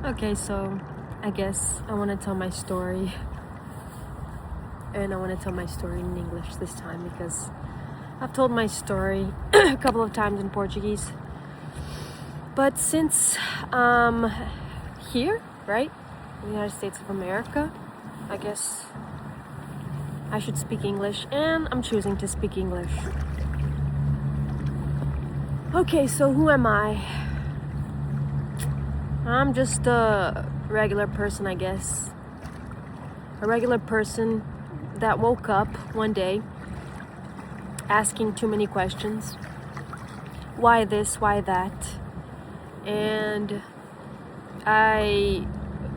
Okay, so I guess I want to tell my story, and I want to tell my story in English this time because I've told my story a couple of times in Portuguese. But since here, right, in the United States of America, I guess I should speak English, and I'm choosing to speak English. Okay, so who am I? I'm just a regular person, I guess. A regular person that woke up one day asking too many questions. Why this? Why that?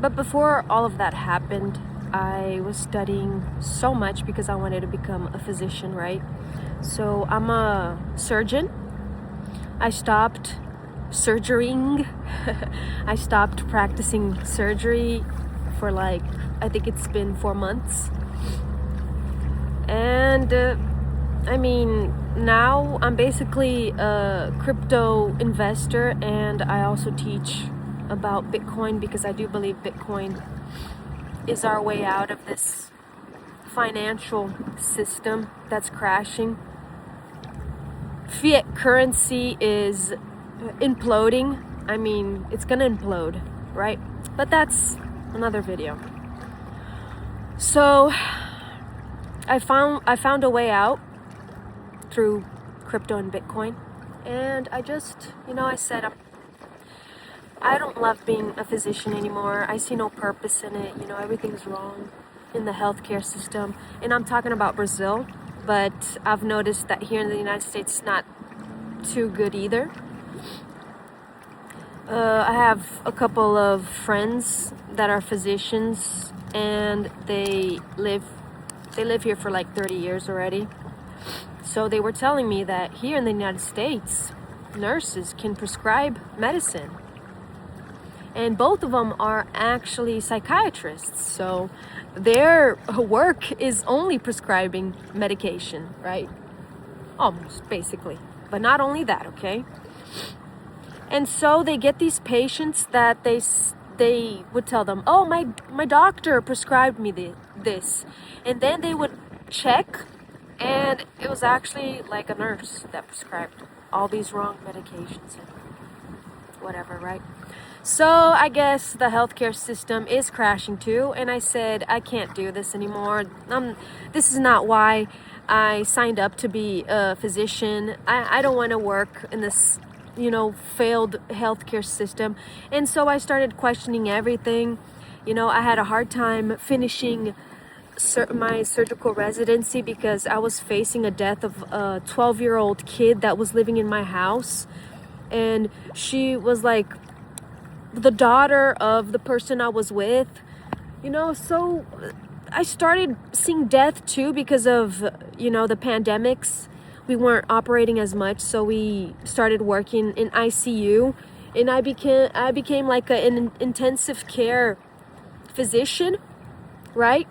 But before all of that happened, I was studying so much because I wanted to become a physician, right? So I'm a surgeon. I stopped surgerying. I stopped practicing surgery for I think it's been 4 months. And now I'm basically a crypto investor, and I also teach about Bitcoin because I do believe Bitcoin is our way out of this financial system that's crashing. Fiat currency is imploding. It's gonna implode, right? But that's another video. So I found a way out through crypto and Bitcoin, and I just, I said I don't love being a physician anymore. I see no purpose in it. Everything's wrong in the healthcare system, and I'm talking about Brazil, but I've noticed that here in the United States it's not too good either. I have a couple of friends that are physicians, and they live here for 30 years already. So they were telling me that here in the United States, nurses can prescribe medicine. And both of them are actually psychiatrists. So their work is only prescribing medication, right? Almost, basically. But not only that, okay? And so they get these patients that they would tell them, oh, my doctor prescribed me this. And then they would check, and it was actually like a nurse that prescribed all these wrong medications and whatever, right? So I guess the healthcare system is crashing too, and I said, I can't do this anymore. This is not why I signed up to be a physician. I don't want to work in this failed healthcare system. And so I started questioning everything. I had a hard time finishing my surgical residency because I was facing a death of a 12-year-old kid that was living in my house, and she was the daughter of the person I was with. So I started seeing death too because of the pandemics. We weren't operating as much, so we started working in ICU, and I became like an intensive care physician, right?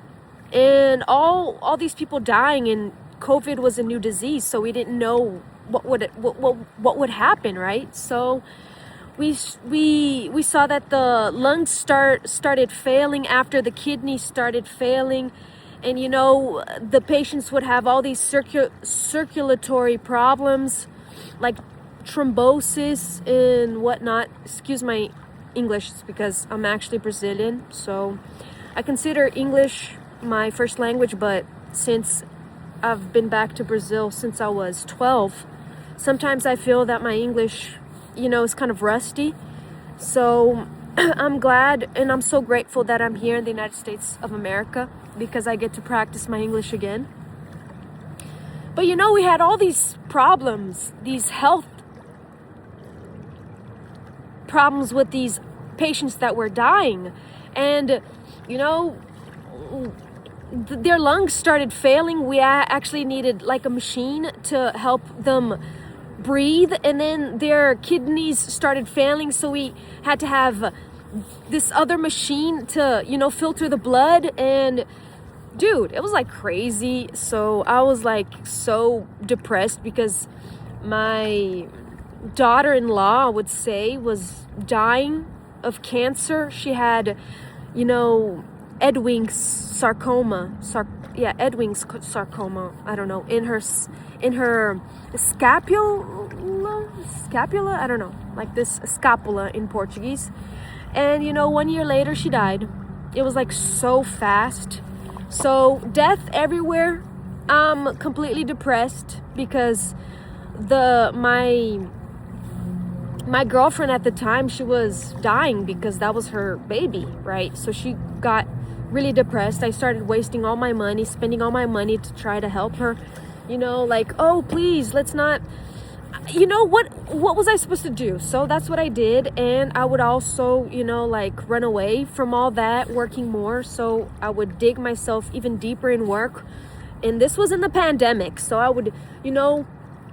And all these people dying, and COVID was a new disease, so we didn't know what would happen, right? So we saw that the lungs started failing after the kidneys started failing. And the patients would have all these circulatory problems like thrombosis and whatnot. Excuse my English, because I'm actually Brazilian, so I consider English my first language, but since I've been back to Brazil since I was 12, sometimes I feel that my English, is kind of rusty. So I'm glad and I'm so grateful that I'm here in the United States of America because I get to practice my English again. But we had all these problems, these health problems with these patients that were dying. And, their lungs started failing. We actually needed a machine to help them breathe, and then their kidneys started failing, so we had to have this other machine to filter the blood. And dude, it was crazy. So I was so depressed because my daughter-in-law, I would say, was dying of cancer. She had, you know, Edwing's sarcoma. Edwing's sarcoma. I don't know, in her scapula. I don't know, like this scapula in Portuguese. And you know, 1 year later she died. It was like so fast. So death everywhere. I'm completely depressed because my girlfriend at the time, she was dying because that was her baby, right? So she got really depressed. I started wasting all my money, spending all my money to try to help her. You know, like, oh, please, let's not, you know, what was I supposed to do? So that's what I did. And I would also, you know, like run away from all that, working more. So I would dig myself even deeper in work. And this was in the pandemic. So I would, you know,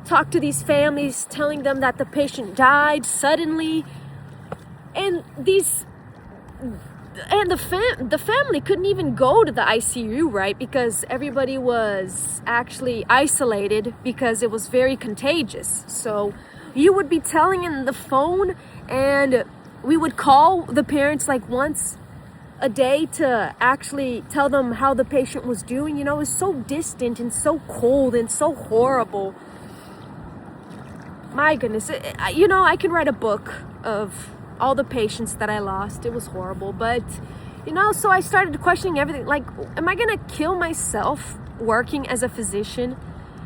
talk to these families, telling them that the patient died suddenly. And the family couldn't even go to the ICU, right? Because everybody was actually isolated because it was very contagious. So you would be telling in the phone, and we would call the parents like once a day to actually tell them how the patient was doing. You know, it was so distant and so cold and so horrible. My goodness, you know, I can write a book of all the patients that I lost. It was horrible. But, you know, so I started questioning everything. Like, am I gonna kill myself working as a physician?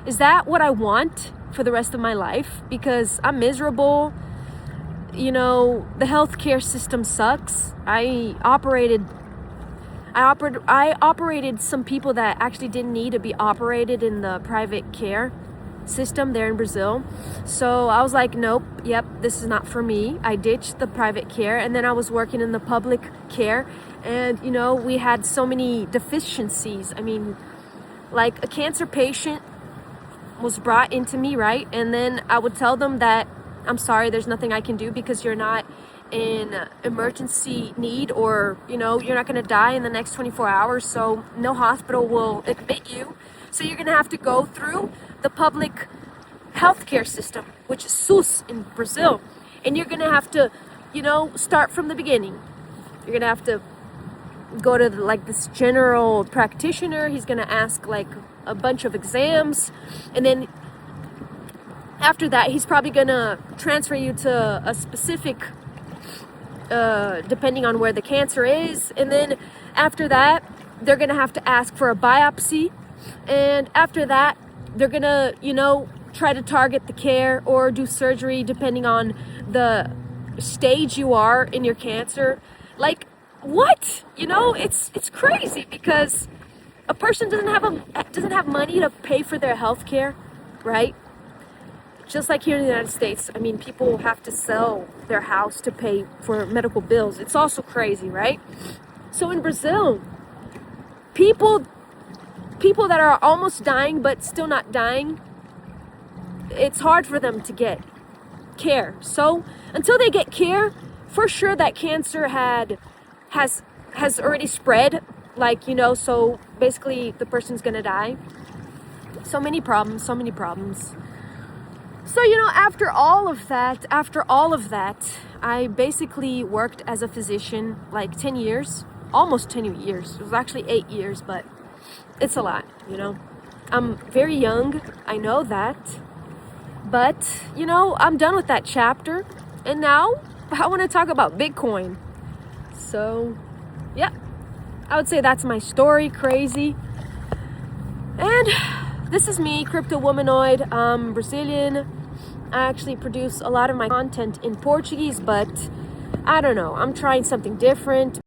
Is that what I want for the rest of my life? Because I'm miserable. You know, the healthcare system sucks. I operated some people that actually didn't need to be operated in the private care system there in Brazil. So I was like, nope, yep, this is not for me. I ditched the private care, and then I was working in the public care. And, you know, we had so many deficiencies. I mean, like a cancer patient was brought into me, right? And then I would tell them that, I'm sorry, there's nothing I can do because you're not in emergency need, or, you know, you're not going to die in the next 24 hours. So no hospital will admit you. So you're going to have to go through the public healthcare system, which is SUS in Brazil. And you're going to have to, you know, start from the beginning. You're going to have to go to like this general practitioner. He's going to ask like a bunch of exams. And then after that, he's probably going to transfer you to a specific, depending on where the cancer is. And then after that, they're going to have to ask for a biopsy. And after that, they're going to, you know, try to target the care or do surgery depending on the stage you are in your cancer. Like, what? You know, it's crazy because a person doesn't have money to pay for their health care, right? Just like here in the United States, I mean, people have to sell their house to pay for medical bills. It's also crazy, right? So in Brazil, people that are almost dying but still not dying, it's hard for them to get care. So until they get care, for sure that cancer has already spread, like, you know, so basically the person's gonna die. So many problems. So, you know, after all of that, I basically worked as a physician like 10 years, almost 10 years. It was actually 8 years, but it's a lot, you know. I'm very young, I know that. But, you know, I'm done with that chapter. And now I want to talk about Bitcoin. So, yeah, I would say that's my story, crazy. And this is me, Crypto Womanoid. I'm Brazilian. I actually produce a lot of my content in Portuguese, but I don't know. I'm trying something different.